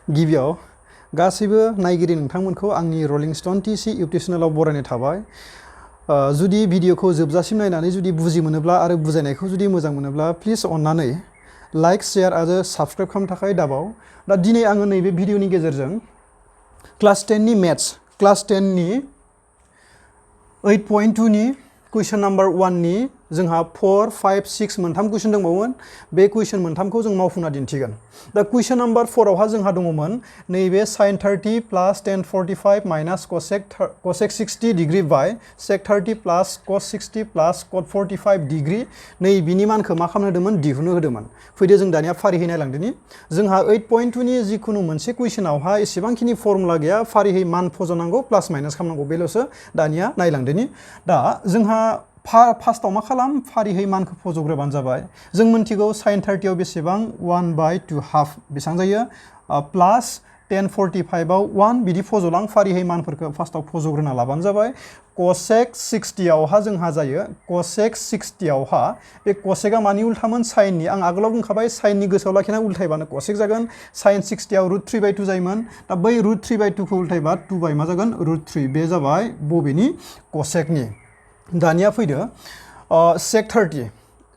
गिबियाव गासैबो नायगिरि नोंथांमोनखौ आंनि रलिं स्टोन टीसी इउटिउब चेनेलाव बरायनाय थाबाय। जुदि भिडिअखौ जोबजासिम नायनानै जुदि बुजि मोनोब्ला आरो बुजायनायखौ जुदि मोजां मोनोब्ला प्लिज अन्नानै लाइक शेयार आरो साबस्क्राइब खालामनो थाखाय दाबाव। दा दिनै आङो नैबे भिडिअनि गेजेरजों क्लास 10 नि मेथ्स क्लास 10 नि 8.2 नि कुइसन नाम्बार 1 नि जोंहा 4, 5, 6 मोनथाम कुइसन दंबावोमोन। बे कुइसन मोनथामखौ जों मावफुंना दिन्थिगोन। दा कुइसन नाम्बार 4 आवहा जोंहा दङमोन नैबे sin 30 plus tan 45 minus cosec 60 degree by sec 30 plus cos 60 plus cot 45 degree नै बिनि मानखौ मा खालामनो होदोंमोन दिहुननो होदोंमोन। फैदो जों दानिया फारिहै नायलांदोनि जोंहा 8.2 नि जिखुनु मोनसे कुइसनावहा एसेबांखिनि फर्मुला गैया, फारिहै मान फज'नांगौ प्लास माइनास खालामनांगौ बेल'सो। दानिया नायलांदोनि दा जोंहा फार्स्टआव मा खालाम फारिहै मानखौ फज'ग्रोबानो जाबाय। जों मिन्थिगौ sin 30 आव बेसेबां 1/2 बेसेबां जायो प्लास tan 45 आव 1 बिदि फज'लां फारिहै मानफोरखौ फार्स्टआव फज'ग्रोना लाबानो जाबाय। cosec 60 आवहा जोंहा जायो cosec 60 आवहा बे cosecआ मानि उल्थामोन साइननि। आं आगोलाव बुंखाबाय साइननि गोसोआव लाखिना उल्थायबानो cosec जागोन। sin 60 आव √3/2 जायोमोन। दा बै √3/2 खौ उल्थायबा 2 बाय मा जागोन √3 बे जाबाय बबेनि cosecनि। दानिया फैदो sec 30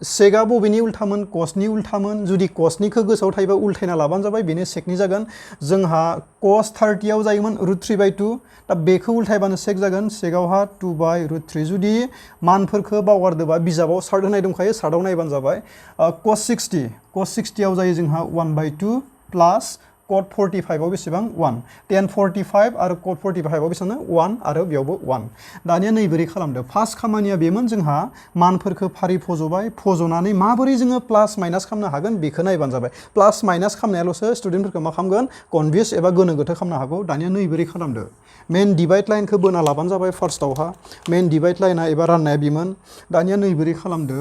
सेकआ बबेनि उल्थामोन cosनि उल्थामोन। जुदि cosनिखौ गोसोआव थायोबा उल्थायना लाबानो जाबाय बेनो secनि जागोन। जोंहा cos 30 आव जायोमोन √3/2 दा बेखौ उल्थायबानो sec जागोन। secआवहा 2/√3 जुदि मानफोरखौ बावगारदोबा बिजाबाव सार्ट होनाय दंखायो सार्टआव नायबानो जाबाय। cos 60 आव जायो जोंहा 1/2 प्लास cot 45 आव बेसेबां 1 tan 45 आरो cot 45 आव बेसेबां 1 आरो बेयावबो 1। दानिया नैबोरै खालामदो फार्स्ट खामानिया बेमोन जोंहा मानफोरखौ फारि फज'बाय फज'नानै माबोरै जोङो प्लास माइनास खालामनो हागोन बेखौ नायबानो जाबाय। प्लास माइनास खालामनायाल'सो स्टुडेन्टफोरखौ मा खालामगोन कनभिउस एबा गोनो गोथो खालामनो हागौ। दानिया नैबोरै खालामदो मेन डिभाइड लाइनखौ बोना लाबानो जाबाय। फार्स्टआवहा मेन डिभाइड लाइना एबा राननाया बेमोन। दानिया नैबोरै खालामदो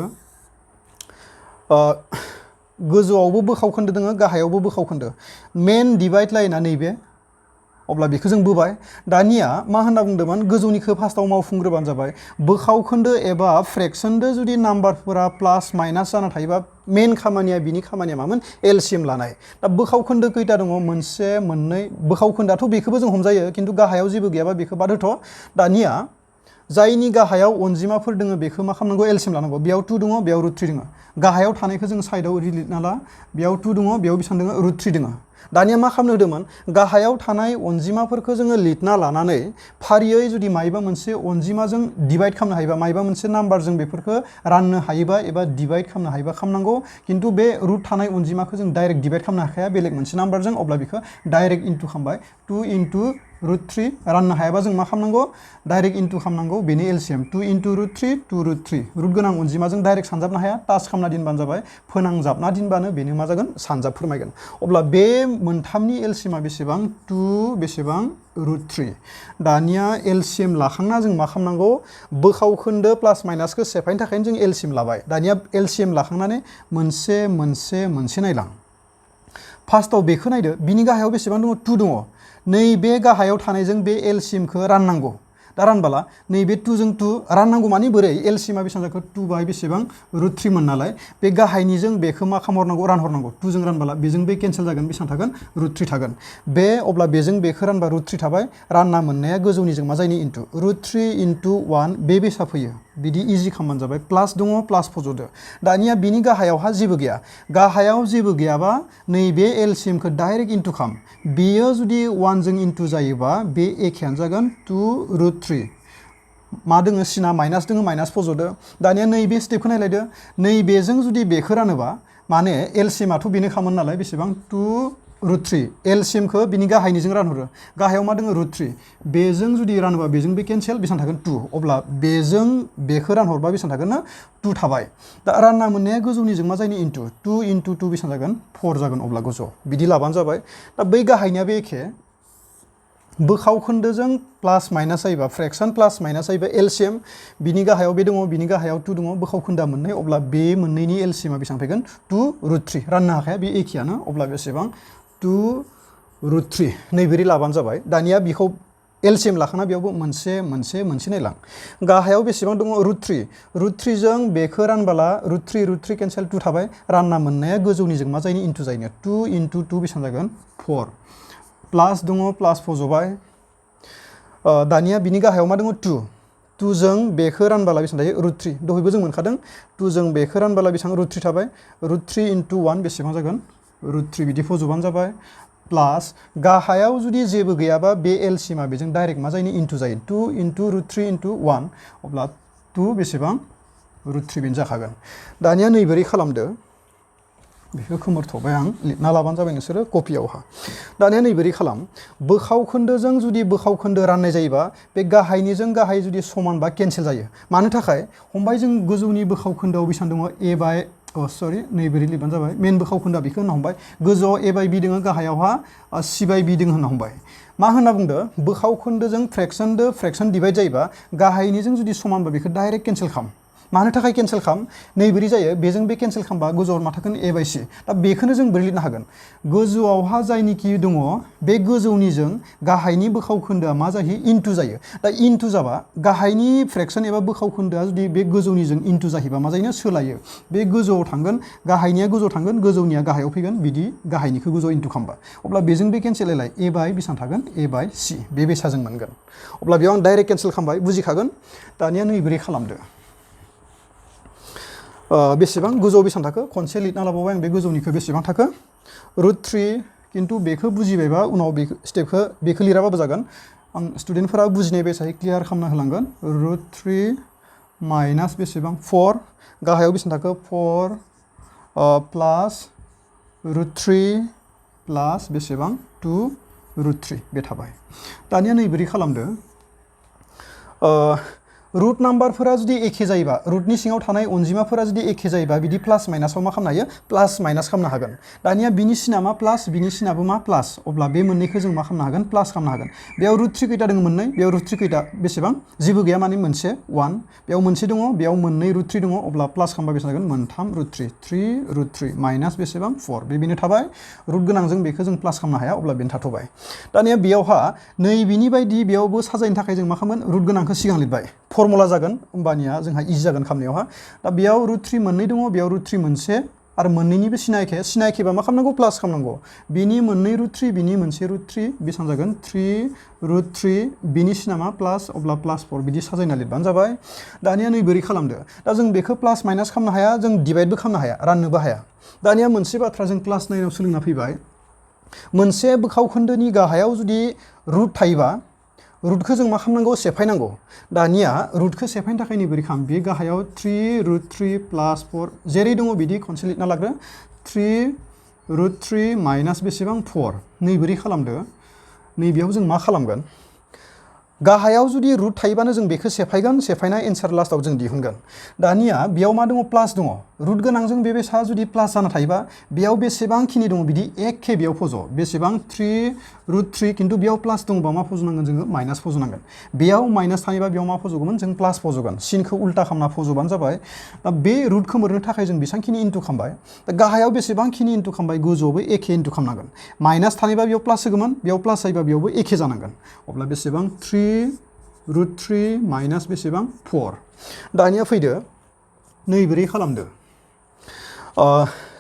गोजौआवबो बोखावखोन्दो दोङो गाहायावबो बोखावखोन्दो। मेन डिभाइड लाइना नैबे अब्ला बेखौ जों बोबाय। दानिया मा होनना बुंदोंमोन गोजौनिखौ फार्स्टआव मावफुंग्रोबानो जाबाय। बोखावखोन्दो एबा फ्रेक्सनदो जुदि नाम्बारफोरा प्लास माइनास जाना थायोबा मेन खामानिया बिनि खामानिया मामोन एलसिएम लानाय। दा बोखावखोन्दो खैथा दङ 1 2 बोखावखोन्दोआथ' बेखौबो जों हमजायो खिन्थु गाहायाव जेबो गैयाबा बेखौ बाद होथ'। दानिया जायनि गाहायाव अनजिमाफोर दोङो बेखौ मा खालामनांगौ एलसिएम लानांगौ। बेयाव 2 दङ बेयाव √3 दङ। गाहायाव थानायखौ जों साइडआव ओरै लिरना ला बेयाव 2 दङ बेयाव बेसेबां दङ √3 दङ। दानिया मा खालामनो होदोंमोन गाहायाव थानाय अनजिमाफोरखौ जोङो लिरना लानानै फारियै जुदि मायबा मोनसे अनजिमाजों डिभाइड खालामनो हायोबा मायबा मोनसे नाम्बारजों बेफोरखौ राननो हायोबा एबा डिभाइड खालामनो हायोबा खालामनांगौ। खिन्थु बे रुट थानाय अनजिमाखौ जों डाइरेक्ट डिभाइड खालामनो हाखाया बेलेग मोनसे नाम्बारजों अब्ला बेखौ डाइरेक्ट इन्टु खालामबाय 2 × √3 राननो हायाबा जों मा खालामनांगौ डाइरेक्ट इन्टु खालामनांगौ बेनो एलसिएम 2 × √3 2 √3 रुट गोनां अनजिमाजों डाइरेक्ट सानजाबनो हाया टाच खालामना दोनबानो जाबाय फोनांजाबना दोनबानो बेनो मा जागोन सानजाब फोरमायगोन। अब्ला बे मोनथामनि एलसिएमा बेसेबां 2 बेसेबां √3। दानिया एलसिएम लाखांना जों मा खालामनांगौ बोखावखोन्दो प्लास माइनासखौ सेफायनो थाखायनो जों एलसिएम लाबाय। दानिया एलसिएम लाखांनानै मोनसे नायलां। फार्स्टआव बेखौ नायदो बिनि गाहायाव बेसेबां दङ 2 दङ। नैबे गाहायाव थानायजों बे एलसिएमखौ राननांगौ। दा रानबाला नैबे 2 जों 2 राननांगौ मानि बोरै एलसिएमा बेसेबां जाखो 2 बाय बेसेबां √3 मोन नालाय बे गाहायनिजों बेखौ मा खालामहरनांगौ रानहरनांगौ 2 जों रानबाला बेजों बे केन्सेल जागोन बेसेबां थागोन √3 थागोन। बे अब्ला बेजों बेखौ रानबा √3 थाबाय रानना मोननाया गोजौनिजों मा जायनि इन्टु √3 × 1 बे बेसा फैयो बिदि इजि खालामबानो जाबाय। प्लास दङ प्लास फज'दो। दानिया बिनि गाहायावहा जेबो गैया। गाहायाव जेबो गैयाबा नैबे एलसिएमखौ डाइरेक्ट इन्टु खालाम। बेयो जुदि 1 जों इन्टु जायोबा बे एखेयानो जागोन 2 √3 मा दोङो सिना माइनास दोङो माइनास फज'दो। दानिया नैबे स्टेपखौ नायलायदो नैबेजों जुदि बेखौ रानोबा माने एलसिएमाथ' बेनो खामोन नालाय बेसेबां 2 √3 एलसिएमखौ बिनि गाहायनिजों रानहरो गाहायाव मा दोङो √3 बेजों जुदि रानोबा बेजों बे केन्सेल बेसेबां थागोन 2 अब्ला बेजों बेखौ रानहरबा बेसेबां थागोन ना 2 थाबाय। दा रानना मोननाया गोजौनिजों मा जायनि इन्टु 2 × 2 बेसेबां जागोन 4 जागोन अब्ला गोजौआव बिदि लाबानो जाबाय। दा बै गाहायनियाबो एखे बोखावखोन्दोजों प्लास माइनास जायोबा फ्रेक्सन प्लास माइनास जायोबा एलसिएम बिनि गाहायाव बे दङ बिनि गाहायाव 2 दङ बोखावखोन्दोआ मोननै अब्ला बे मोननैनि एलसिएमा बेसेबां फैगोन 2 √3 राननो हाखाया बे एखेयानो अब्ला बेसेबां 2 √3 नैबोरै लाबानो जाबाय। दानिया बेखौ एलसिएम लाखाना बेयावबो मोनसे नायलां गाहायाव बेसेबां दङ √3 जों बेखौ रानबाला √3 केन्सेल 2 थाबाय रानना मोननाया गोजौनिजों मा जायो इनटु जायो 2 × 2 बेसेबां जागोन 4 प्लास दङ प्लास फजबाय दानिया बिनि गाहायाव मा दङ 2 जों बेखौ रानबाला बेसेबां थायो √3 दहायबो जों मोनखादों 2 जों बेखौ रानबाला बेसेबां √3 थाबाय √3 × 1 बेसेबां जागोन √3 बिदि फजबानो जाबाय प्लास गाहायाव जुदि जेबो गैयाबा बे एलसिएमा बेजों डाइरेक्ट मा जायो इनटु जायो 2 × √3 × 1 अब्ला 2 बेसेबां √3 बेनो जाखागोन दानिया नैबोरै खालामदो बेखौ खोमोरथ'बाय आं लिरना लाबानो जाबाय नोंसोरो कपियावहा दानिया नैबोरै खालाम बोखावखोन्दोजों जुदि बोखावखोन्दो राननाय जायोबा बे गाहायनिजों गाहाय जुदि समान बा केन्सेल जायो मानो थाखाय हमबाय जों गोजौनि बोखावखोन्दोआव बेसेबां दङ नैबोरै लिरबानो जाबाय मेन बोखावखोन्दोआ बेखौ होनना हमबाय गोजौआव A/B दङ गाहायावहा C/B दङ होनना हमबाय मा होनना बुंदो बोखावखोन्दोजों फ्रेक्सन डिभाइड जायोबा गाहायनिजों जुदि समानबा बेखौ डाइरेक्ट केन्सेल खालाम मानो थाखाय केन्सेल खालाम नैबोरै जायो बेजों बे केन्सेल खालामबा गोजौआव मा थागोन A/C दा बेखौनो जों बोरै लिरनो हागोन गोजौआवहा जायनिखि दङ बे गोजौनिजों गाहायनि बोखावखोन्दोआ मा जायो इनटु जायो दा इनटु जाबा गाहायनि फ्रेक्सन एबा बोखावखोन्दोआ जुदि बे गोजौनिजों इनटु जाहैबा मा जायो सोलायो बे गोजौआव थांगोन गाहायनिया गोजौआव थांगोन गोजौनिया गाहायाव फैगोन बिदि गाहायनिखौ गोजौआव इनटु खालामबा अब्ला बेजों बे केन्सेल A/, बेसेबां थागोन A/C बे बेसाजों मोनगोन अब्ला बेयाव आं डाइरेक्ट केन्सेल खालामबाय बुजिखागोन दानिया नैबोरै खालामदो बेसेबां गोजौआव बेसेबां थाखो खनसे लिरना लाबावबाय आं बे गोजौनिखौ बेसेबां थाखो √3 खिन्थु बेखौ बुजिबायबा उनाव बे स्टेपखौ बेखौ लिराबाबो जागोन आं स्टुडेन्टफोरा बुजिनाय बायसायै क्लियार खालामना होलांगोन √3 माइनास बेसेबां 4 गाहायाव बेसेबां थाखो 4 प्लास √3 प्लास बेसेबां 2 √3 बे थाबाय दानिया नैबोरै खालामदो रुट नाम्बारफोरा जुदि एखे जायोबा रुटनि सिङाव थानाय अनजिमाफोरा जुदि एखे जायोबा बिदि प्लास माइनासाव मा खालामनो हायो प्लास माइनास खालामनो हागोन दानिया बिनि सिना मा प्लास बिनि सिनाबो मा प्लास अब्ला बे मोननैखौ जों मा खालामनो हागोन प्लास खालामनो हागोन बेयाव √3 खैथा दङ मोननै बेयाव √3 खैथा बेसेबां जेबो गैया माने मोनसे 1 बेयाव मोनसे दङ बेयाव मोननै √3 दङ अब्ला प्लास खालामबा बेसेबां जागोन मोनथाम √3 3 √3 माइनास बेसेबां 4 बेनो थाबाय रुट गोनांजों बेखौ जों प्लास खालामनो हाया अब्ला बेनो थाथ'बाय दानिया बेयावहा नैबिनि बायदि बेयावबो साजायनो थाखाय जों मा खालामोन रुट गोनांखौ सिगां लिरबाय फर्मुला जागोन होमबानिया जोंहा इजि जागोन खालामनायावहा दा बेयाव √3 मोननै दङ बेयाव √3 मोनसे आरो मोननैनिबो सिना एखेबा मा खालामनांगौ प्लास खालामनांगौ बिनि मोननै √3 बिनि मोनसे √3 बेसेबां जागोन 3 √3 बिनि सिना मा प्लास अब्ला प्लास 4 बिदि साजायना लिरबानो जाबाय दानिया नैबोरै खालामदो दा जों बेखौ प्लास माइनास खालामनो हाया जों डिभाइडबो खालामनो हाया राननोबो हाया दानिया मोनसे बाथ्रा जों क्लास 9 आव सोलोंना फैबाय मोनसे बोखावखोन्दोनि गाहायाव जुदि रुट थायोबा रुटखौ जों मा खालामनांगौ सेफायनांगौ दानिया रुटखौ सेफायनो थाखाय नैबोरै खालाम बे गाहायाव 3 √3 प्लास 4 जेरै दङ बिदि खनसे लिरना लाग्रो 3 √3 माइनास बेसेबां 4 नैबोरै खालामदो नैबेयाव जों मा खालामगोन गाहायाव जुदि रुट थायोबानो जों बेखौ सेफायगोन सेफायना एन्सार लास्टआव जों दिहुनगोन दानिया बेयाव मा दङ प्लास दङ रुट गोनांजों बे बेसा जुदि प्लास जाना थायोबा बेयाव बेसेबांखिनि दङ बिदि एखे बेयाव फज' बेसेबां 3 √3 खिन्थु बेयाव प्लास दङबा मा फज'नांगोन जोङो माइनास फज'नांगोन बेयाव माइनास थायोबा बेयाव मा फज'गौमोन जों प्लास फज'गोन सिनखौ उल्टा खालामना फज'बानो जाबाय दा बे रुटखौ मोननो थाखाय जों बेसेबांखिनि इनटु खालामबाय दा गाहायाव बेसेबांखिनि इनटु खालामबाय गोजौआवबो एखे इनटु खालामनांगोन माइनास थानायबा बेयाव प्लास होगौमोन बेयाव प्लास जायोबा बेयावबो एखे जानांगोन अब्ला बेसेबां 3 √3 माइनास बेसेबां 4 दानिया फैदो नैबोरै खालामदो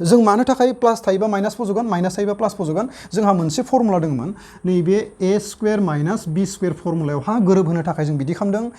जों मानो थाखाय प्लास थायोबा माइनास फज'गोन माइनास थायोबा प्लास फज'गोन जोंहा मोनसे फर्मुला दंमोन नैबे a² माइनास b² फर्मुलायावहा गोरोबहोनो थाखाय जों बिदि खालामदों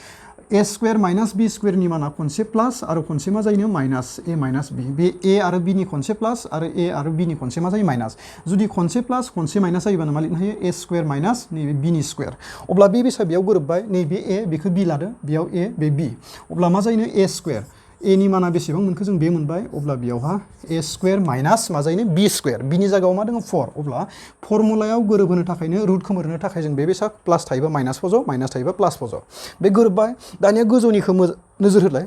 a² माइनास b² नि माना खनसे प्लास आरो खनसे मा जायो माइनास a माइनास b बे a आरो b नि खनसे प्लास आरो a आरो b नि खनसे मा जायो माइनास जुदि खनसे प्लास खनसे माइनास जायोबानो मा लिरनो हायो a² माइनास नैबे b नि स्क्वायर अब्ला बे बेसा बेयाव गोरोबबाय नैबे a बेखौ b लादो बेयाव a बे b अब्ला मा जायो a² a नि माना बेसेबां मोनखो जों बे मोनबाय अब्ला बेयावहा a² माइनास मा जायो b² बिनि जायगायाव मा दङ 4 अब्ला फर्मुलायाव गोरोबहोनो थाखायनो रुटखौ मोननो थाखाय जों बे बेसा प्लास थायोबा माइनास फज' माइनास थायोबा प्लास फज' बे गोरोबबाय दानिया गोजौनिखौ नोजोर होलाय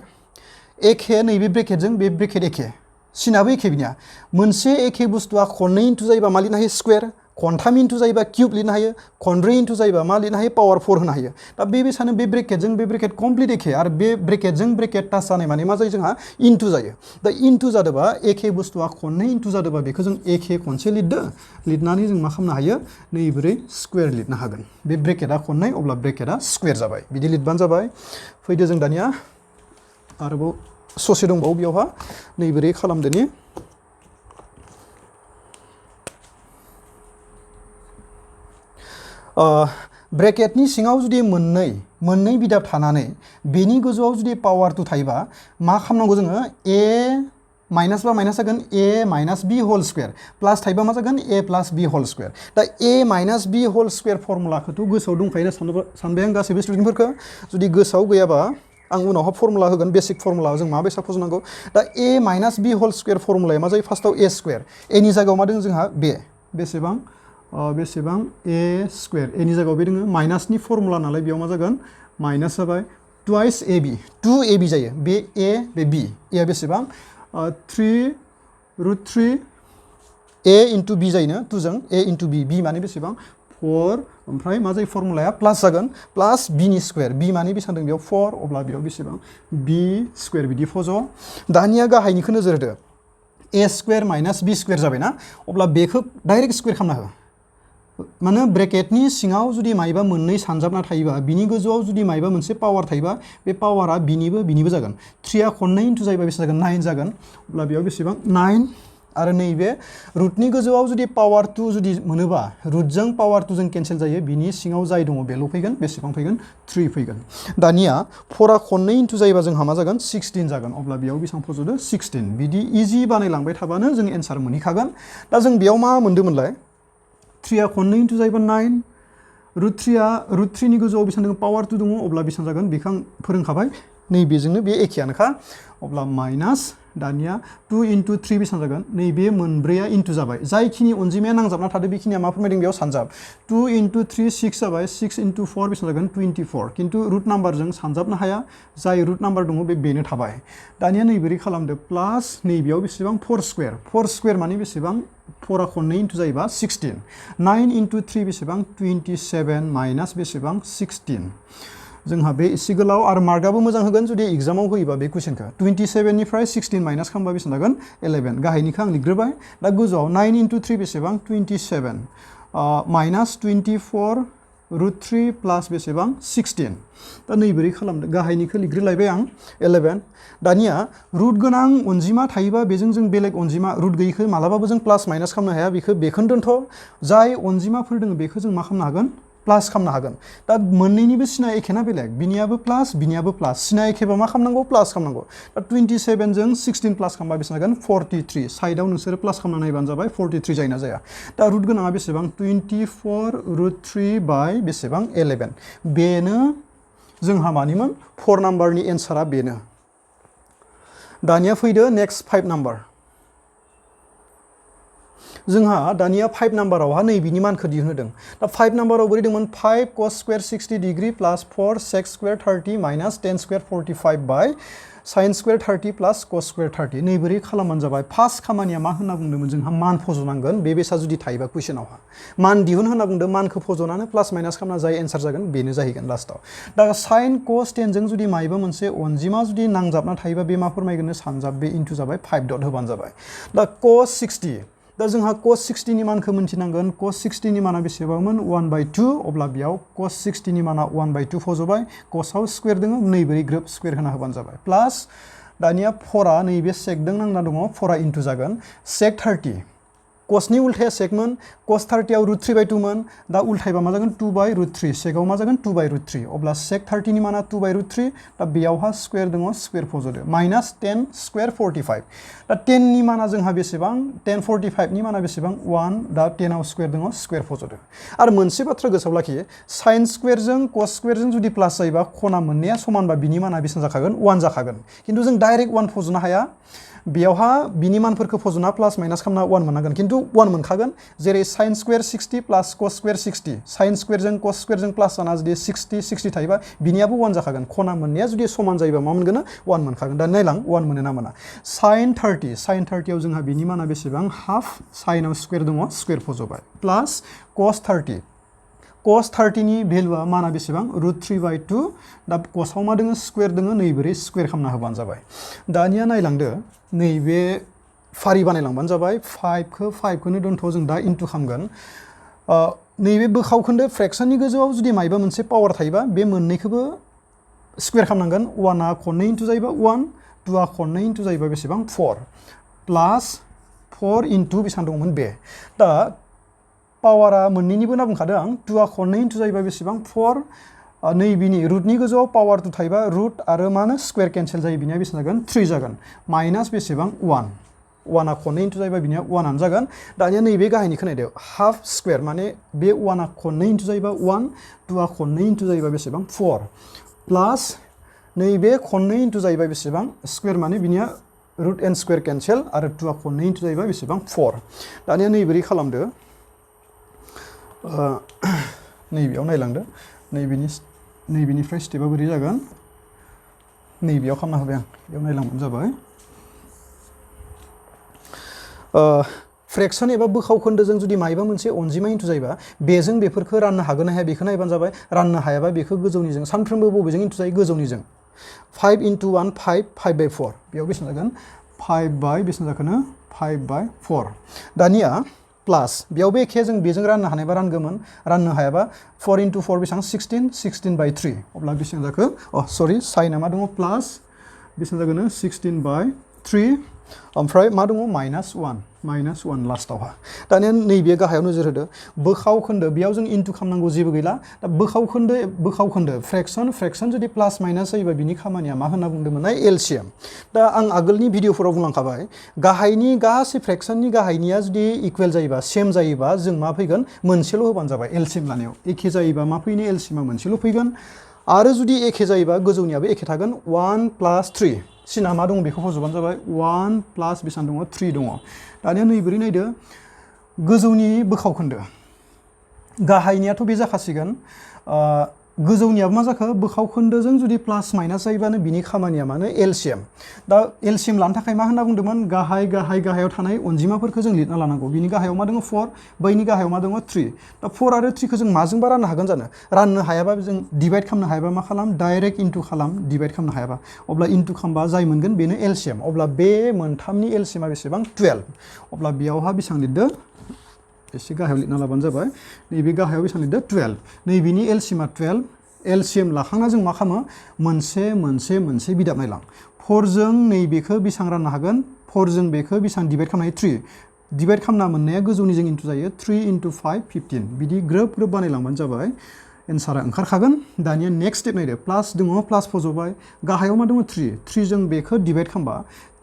एखे नैबे ब्रेकेटजों बे ब्रेकेट एखे सिनाबो एखे बिनिया मोनसे एखे बुस्थुआ खननै इनटु जायोबा मा लिरनो हायो स्क्वायर खनथाम इनटु जायोबा क्यूब लिरनो हायो खनब्रै इनटु जायोबा मा लिरनो हायो पावर 4 होनो हायो दा बेबायसानो बे ब्रेकेटजों बे ब्रेकेट कमप्लिट एखे आरो बे ब्रेकेटजों ब्रेकेट टाच जानाय माने मा जायो जोंहा इनटु जायो दा इनटु जादोंबा एखे बुस्थुआ खननै इनटु जादोंबा बेखौ जों एखे खनसे लिरदो लिरनानै जों मा खालामनो हायो नैबोरै स्क्वायर लिरनो हागोन बे ब्रेकेटआ खननै अब्ला ब्रेकेटआ स्क्वायर जाबाय बिदि लिरबानो जाबाय फैदो जों दानिया आरोबाव ससे दंबावो बेयावहा नैबोरै खालामदोनि ब्रेकेटनि सिङाव जुदि मोननै बिदाब थानानै बेनि गोजौआव जुदि पावार 2 थायोबा मा खालामनांगौ जोङो ए माइनास बा माइनास जागोन ए माइनास बी होल स्क्वायर प्लास थायोबा मा जागोन ए प्लास बी होल स्क्वायर दा ए माइनास बी होल स्क्वायर फर्मुलाखौथ' गोसोआव दंखायो सानबाय आं गासैबो स्टुडेन्टफोरखौ जुदि गोसोआव गैयाबा आं उनावहा फर्मुला होगोन बेसिक फर्मुला जों माबायसा फज'नांगौ दा ए माइनास बी होल स्क्वायर फर्मुलाया मा जायो फार्स्टआव ए स्क्वायर एनि जायगायाव मा दङ जोंहा बेसेबां ए स्क्वायर एनि जायगायाव बे दङ माइनासनि फर्मुला नालाय बेयाव मा जागोन माइनास जाबाय ट्वाइस ए बी 2ab जायो बे ए बे बी ए बेसेबां 3√3 ए इनटु बी जायोना 2 जों ए इनटु बी माने बेसेबां 4 ओमफ्राय मा जायो फर्मुलाया प्लास जागोन प्लास बीनि स्क्वायर बी माने बेसेबां दं बेयाव 4 अब्ला बेयाव बेसेबां बी स्क्वायर बिदि फज' दानिया गाहायनिखौ नोजोर होदो ए स्क्वायर माइनास बी स्क्वायर जाबायना अब्ला बेखौ डाइरेक्ट स्क्वायर खालामना हो माने ब्रेकेटनि सिङाव जुदि मायबा मोननै सानजाबना थायोबा बिनि गोजौआव जुदि मायबा मोनसे पावार थायोबा बे पावारा बिनिबो जागोन 3आ खननै इनटु जायोबा बेसे जागोन 9 जागोन अब्ला बेयाव बेसेबां 9 आरो नैबे रुटनि गोजौआव जुदि पावार 2 जुदि मोनोबा रुटजों पावार 2 जों केन्सेल जायो बिनि सिङाव जाय दङ बेल' फैगोन बेसेबां फैगोन 3 फैगोन दानिया 4आ खननै इनटु जायोबा जोंहा मा जागोन 16 जागोन अब्ला बेयाव बेसेबां फज'दो 16 बिदि इजि बानायलांबाय थाबानो जों एन्सार मोनहैखागोन दा जों बेयाव मा मोन्दोंमोनलाय 3आ खननै इनटु जायोबा 9 रुट 3 नि गोजौआव बेसेबां दङ पावार 2 दङ अब्ला बेसेबां जागोन बेखौ आं फोरोंखाबाय नैबेजोंनो बे एखेयानोखा अब्ला माइनास दानिया 2 इनटु 3 बेसेबां जागोन नैबे मोनब्रैया इनटु जाबाय जायखिनि अनजिमाया नांजाबना थादों बेखिनिया मा फोरमायदों बेयाव सानजाब 2 इनटु 3 6 जाबाय 6 इनटु 4 बेसेबां जागोन 24 खिन्थु रुट नाम्बारजों सानजाबनो हाया जाय रुट नाम्बार दङ बेनो थाबाय दानिया नैबोरै खालामदो प्लास नैबेयाव बेसेबां 4 स्क्वायर माने बेसेबां 4आ खननै इनटु जायोबा 16 9 इनटु 3 बेसेबां 27 माइनास बेसेबां 16 जोंहा बे एसे गोलाव आरो मार्कआबो मोजां होगोन जुदि एग्जामाव होयोबा बे कुइसनखौ 27 निफ्राय 16 माइनास खालामबा बेसेबां जागोन 11 गाहायनिखौ आं लिरग्रोबाय दा गोजौआव 9 इनटु 3 बेसेबां 27 माइनास 24 रुट 3 प्लास बेसेबां 16 दा नैबोरै खालामदो गाहायनिखौ लिरग्रोलायबाय आं 11 दानिया रुट गोनां अनजिमा थायोबा बेजों जों बेलेग अनजिमा रुट गैयैखौ मालाबाबो जों प्लास माइनास खालामनो हाया बेखौनो दोनथ' जाय अनजिमाफोर दङ बेखौ जों मा खालामनो हागोन प्लास खालामनो हागोन दा मोननैनिबो सिना एखेना बेलेग बिनियाबो प्लास सिना एखेबा मा खालामनांगौ प्लास खालामनांगौ दा 27 जों 16 प्लास खालामबा बेसेबां जागोन 43 साइडआव नोंसोरो प्लास खालामना नायबानो जाबाय 43 जायोना जाया दा रुट गोनाङा बेसेबां 24 रुट 3 बाय बेसेबां 11 बेनो जोंहा मानिमोन 4 नाम्बारनि एन्सारा बेनो दानिया फैदो नेक्स्ट 5 नाम्बार जोंहा दानिया 5 नाम्बारावहा नैबेनि मानखौ दिहुनदों दा 5 नाम्बाराव बोरै दंमोन 5 cos स्क्वायर 60 डिग्री प्लास 4 sec स्क्वायर 30 माइनास 10 स्क्वायर 45 बाय sin स्क्वायर 30 प्लास cos स्क्वायर 30 नैबोरै खालामबानो जाबाय फार्स्ट खामानिया मा होनना बुंदोंमोन जोंहा मान फज'नांगोन बेसा जुदि थायोबा कुइसनावहा मान दिहुन होनना बुंदों मानखौ फज'नानै प्लास माइनास खालामना जाय एन्सार जागोन बेनो जाहैगोन लास्टआव दा sin cos 10 जों जुदि मायबा मोनसे अनजिमा जुदि नांजाबना थायोबा बे मा फोरमायगोन सानजाब बे इनटु जाबाय 5 डट होबानो जाबाय दा cos 60 दा जोंहा cos 60 नि मानखौ मिन्थिनांगोन cos 60 नि माना बेसेबांमोन 1/2 अब्ला बेयाव cos 60 नि माना 1/2 फज'बाय cosआव स्क्वायर दङ नैबोरै ग्रोब स्क्वायर होना होबानो जाबाय प्लास दानिया 4आ नैबे सेकदों नांना दङ 4आ इनटु जागोन sec 30 cosनि उल्थाया सेकमोन cos 30 आव रुट 3/2 मोन दा उल्थायबा मा जागोन 2/√3 सेकआव मा जागोन 2/√3 अब्ला sec 30 नि माना 2/√3 दा बेयावहा स्क्वायर दङ स्क्वायर फज'दो माइनास 10 स्क्वायर 45 दा 10 नि माना जोंहा बेसेबां 10 45 नि माना बेसेबां 1 दा 10 आव स्क्वायर दङ स्क्वायर फज'दो आरो मोनसे बाथ्रा गोसोआव लाखि sin स्क्वायरजों cos स्क्वायरजों जुदि प्लास जायोबा खना मोननैया समानबा बिनि माना बेसेबां जाखागोन 1 जाखागोन खिन्थु जों डाइरेक्ट 1 फज'नो हाया बेयावहा बिनि मानफोरखौ फजना प्लास माइनास खालामना 1 मोननांगोन खिन्थु 1 मोनखागोन जेरै sin स्क्वायर 60 प्लास cos स्क्वायर 60 sin स्क्वायरजों cos स्क्वायरजों प्लास जाना जुदि 60 थायोबा बिनियाबो 1 जाखागोन खना मोननैया जुदि समान जायोबा मा मोनगोन 1 मोनखागोन दा नायलां 1 मोनो ना मोना sin 30 आव जोंहा बिनि माना बेसेबां हाफ साइनाव स्क्वायर दङ स्क्वायर फजबाय प्लास cos 30 नि भेलुआ माना बेसेबां √3/2 दा cosआव मा दङ स्क्वायर दङ नैबोरै स्क्वायर खालामना होबानो जाबाय दानिया नायलांदो नैबे फारि बानायलांबानो जाबाय 5खौनो दोनथ' जों दा इनटु खालामगोन नैबे बोखावखोन्दो फ्रेक्सननि गोजौआव जुदि मायबा मोनसे पावार थायोबा बे मोननैखौबो स्क्वायर खालामनांगोन 1 आ खननै इनटु जायोबा 1 2 आ खननै इनटु जायोबा बेसेबां 4 प्लास 4 इनटु बेसेबां दंमोन बे दा पावारा मोननैनिबो होनना बुंखादों आं 2 आ खननै इनटु जायोबा बेसेबां 4 नैबिनि रुटनि गोजौआव पावार 2 थायोबा रुट आरो मा होनो स्क्वायर केन्सेल जायो बिनिया बेसेबां जागोन 3 जागोन माइनास बेसेबां 1 आ खननै इनटु जायोबा बिनिया 1 आनो जागोन दानिया नैबे गाहायनिखौ नायदो हाफ स्क्वायर माने बे 1 आ खननै इनटु जायोबा 1 2 आ खननै इनटु जायोबा बेसेबां 4 प्लास नैबे खननै इनटु जायोबा बेसेबां स्क्वायर माने बिनिया रुट एन स्क्वायर केन्सेल आरो 2 आ खननै इनटु जायोबा बेसेबां 4 दानिया नैबोरै खालामदो नैबेयाव नायलांदो नैबेनिफ्राय स्टेपआ बोरै जागोन नैबेयाव खालामना होबाय आं बेयाव नायलांबानो जाबाय फ्रेक्सन एबा बोखावखोन्दोजों जुदि मायबा मोनसे अनजिमा इनटु जायोबा बेजों बेफोरखौ राननो हागोन ना हाया बेखौ नायबानो जाबाय राननो हायाबा बेखौ गोजौनिजों सानफ्रोमबो बबेजों इनटु जायो गोजौनिजों 5 इनटु 1 5/4 बेयाव बेसेबां जागोन 5/4 दानिया प्लास बेयावबो एखे जों बेजों राननो हानायबा रानगौमोन राननो हायाबा 4 इनटु 4 बेसेबां 16/3 अब्ला बेसेबां जाखो सरि साइना मा दङ प्लास बेसेबां जागोन 16/3 ओमफ्राय मा दङ -1 लास्टावहा दानिया नैबे गाहायाव नोजोर होदो बोखावखोन्दो बेयाव जों इनटु खालामनांगौ जेबो गैला दा बोखावखोन्दो फ्रेक्सन जुदि प्लास माइनास जायोबा बिनि खामानिया मा होनना बुंदोंमोन एलसिएम दा आं आगोलनि भिडिअफोराव बुंलांखाबाय गाहायनि गासै फ्रेक्सननि गाहायनिया जुदि इकुवेल जायोबा सेम जायोबा जों मा फैगोन मोनसेल' होबानो जाबाय एलसिएम लानायाव एखे जायोबा मा फैनो एलसिएमा मोनसेल' फैगोन आरो जुदि एखे जायोबा गोजौनियाबो एखे थागोन 1 + 3 सिना मा दङ बेखौ फज'बानो जाबाय 1 प्लास बेसेबां दङ 3 दङ दानिया नैबोरै नायदो गोजौनि बोखावखोन्दो गाहायनियाथ' बे जाखासिगोन गोजौनियाबो मा जाखो बोखावखोन्दोजों जुदि प्लास माइनास जायोबानो बिनि खामानिया मानो एलसिएम दा एलसिएम लानो थाखाय मा होनना बुंदोंमोन गाहायाव थानाय अनजिमाफोरखौ जों लिरना लानांगौ बिनि गाहायाव मा दङ 4 बैनि गाहायाव मा दङ 3 दा 4 आरो 3 खौ जों माजोंबा राननो हागोन जानो राननो हायाबा जों डिभाइड खालामनो हायाबा मा खालाम डाइरेक्ट इनटु खालाम डिभाइड खालामनो हायाबा अब्ला इनटु खालामबा जाय मोनगोन बेनो एलसिएम अब्ला बे मोनथामनि एलसिएमा बेसेबां 12 अब्ला बेयावहा बेसेबां लिरदो एसे गाहायाव लिरना लाबानो जाबाय नैबे गाहायाव बेसेबां लिरदो 12 नैबेनि एलसिएमा 12 एलसिएम लाखांना जों मा खालामो मोनसे बिदाब नायलां 4 जों नैबेखौ बेसेबां राननो हागोन 4 जों बेखौ बेसेबां डिभाइड खालामनो हायो 3 डिभाइड खालामना मोननाया गोजौनिजों इनटु जायो 3 × 5 15 बिदि ग्रोब बानायलांबानो जाबाय एन्सारा ओंखारखागोन दानिया नेक्स्ट स्टेप नायदो प्लास दङ प्लास फज'बाय गाहायाव मा दङ 3 जों बेखौ डिभाइड खालामबा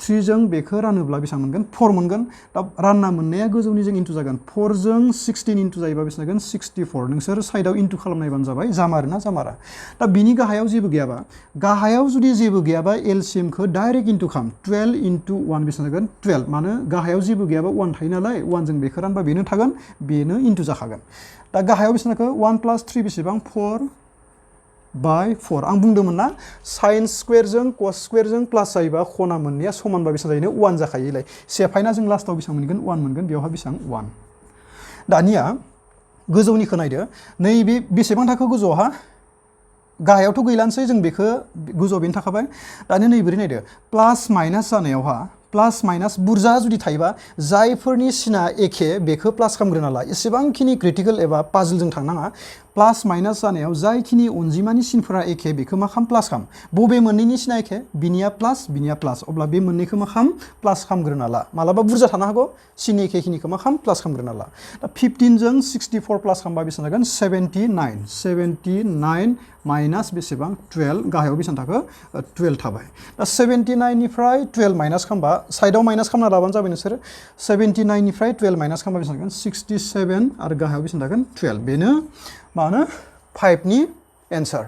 3 जों बेखौ रानोब्ला बेसेबां मोनगोन 4 मोनगोन दा रानना मोननाया गोजौनिजों इनटु जागोन 4 जों 16 इनटु जायोबा बेसेबां जागोन 64 नोंसोर साइडआव इनटु खालामनायबानो जाबाय जामारोना जामारा दा बिनि गाहायाव जेबो गैयाबा एलसिएमखौ डाइरेक्ट इनटु खालाम 12 × 1 बेसेबां जागोन 12 मानो गाहायाव जेबो गैयाबा 1 थायो नालाय 1 जों बेखौ रानबा बेनो थागोन बेनो इनटु जाखागोन दा गाहायाव बेसेबां जाखो 1 + 3 बेसेबां 4/4 आं बुंदोंमोन ना साइन स्क्वायरजों कस स्क्वायरजों प्लास जायोबा खना मोननैया समानबा बेसेबां जायो 1 जाखायोलाय सेफायना जों लास्टाव बेसेबां मोनगोन 1 मोनगोन बेयावहा बेसेबां 1 दानिया गोजौनिखौ नायदो नैबे बेसेबां थाखो गोजौआवहा गाहायावथ' गैलानोसै जों बेखौ गोजौआव बेनो थाखाबाय दानिया नैबोरै नायदो प्लास माइनास जानायावहा प्लास माइनास बुरजा जुदि थायोबा जायफोरनि सिना एखे बेखौ प्लास खालामग्रोना ला एसेबांखिनि क्रिटिकेल एबा पाजलजों थांनाङा प्लास माइनास जानायाव जायखिनि अनजिमानि सिनफोरा एखे बेखौ मा खालाम प्लास खालाम बबे मोननैनि सिना एखे बिनिया प्लास अब्ला बे मोननैखौ मा खालाम प्लास खालामग्रोना ला मालाबा बुरजा थानो हागौ सिन एखेखिनिखौ मा खालाम प्लास खालामग्रोना ला दा 15 जों 64 प्लास खालामबा बेसेबां जागोन 79 माइनास बेसेबां 12 गाहायाव बेसेबां थाखो 12 थाबाय दा 79 निफ्राय 12 माइनास खालामबा साइडआव माइनास खालामना लाबानो जाबाय नोंसोर 79 निफ्राय 12 माइनास खालामबा बेसेबां जागोन 67 आरो गाहायाव बेसेबां थागोन 12 बेनो मानो 5 नि एन्सार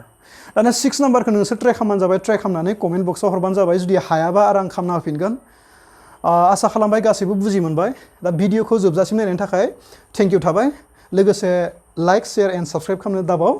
दाना 6 नाम्बारखौ नोंसोर ट्राइ खालामबानो जाबाय ट्राइ खालामनानै कमेन्ट बक्सआव हरबानो जाबाय जुदि हायाबा आरो आं खालामना होफिनगोन आसा खालामबाय गासैबो बुजि मोनबाय दा भिडिअखौ जोबजासिम नायनायनि थाखाय थेंक इउ थाबाय लोगोसे लाइक शेयार एन्ड साबस्क्राइब खालामनो दाबाव